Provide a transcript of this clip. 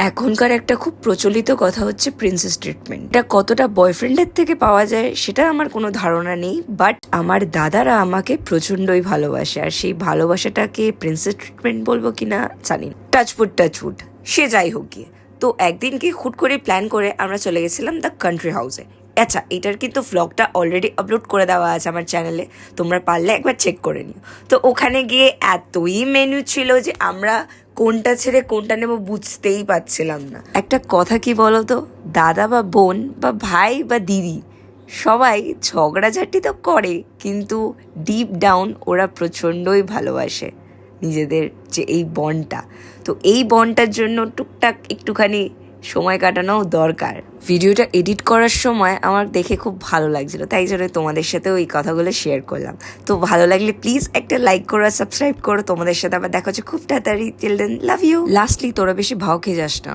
এখনকার একটা খুব প্রচলিত কথা হচ্ছে প্রিন্সেস ট্রিটমেন্ট। এটা কতটা বয়ফ্রেন্ডের থেকে পাওয়া যায় সেটা আমার কোনো ধারণা নেই, বাট আমার দাদারা আমাকে প্রচন্ডই ভালোবাসে, আর সেই ভালোবাসাটাকে প্রিন্সেস ট্রিটমেন্ট বলবো কিনা জানি না। টাচফুট সে যাই হোক গিয়ে, তো একদিনকে হুট করে প্ল্যান করে আমরা চলে গেছিলাম দ্য কান্ট্রি হাউসে। আচ্ছা, এটার কিন্তু ভ্লগটা অলরেডি আপলোড করে দেওয়া আছে আমার চ্যানেলে, তোমরা পারলে একবার চেক করে নিও। তো ওখানে গিয়ে এতই মেনু ছিল যে আমরা কোনটা ছেড়ে কোনটা নেব বুঝতেই পারছিলাম না। একটা কথা কি বলতো, দাদা বা বোন বা ভাই বা দিদি সবাই ঝগড়াঝাটি তো করে, কিন্তু ডিপ ডাউন ওরা প্রচণ্ডই ভালোবাসে নিজেদের যে এই বন্ডটা। তো এই বন্ডটার জন্য টুকটাক একটুখানি সময় কাটানো দরকার। ভিডিওটা এডিট করার সময় আমার দেখে খুব ভালো লাগছিল, তাই জন্য তোমাদের সাথেও এই কথাগুলো শেয়ার করলাম। তো ভালো লাগলে প্লিজ একটা লাইক করো আর সাবস্ক্রাইব করো। তোমাদের সাথে আবার দেখা হচ্ছে খুব তাড়াতাড়ি। Till then, love you. Lastly তোরা বেশি ভাও খেয়ে যাস না।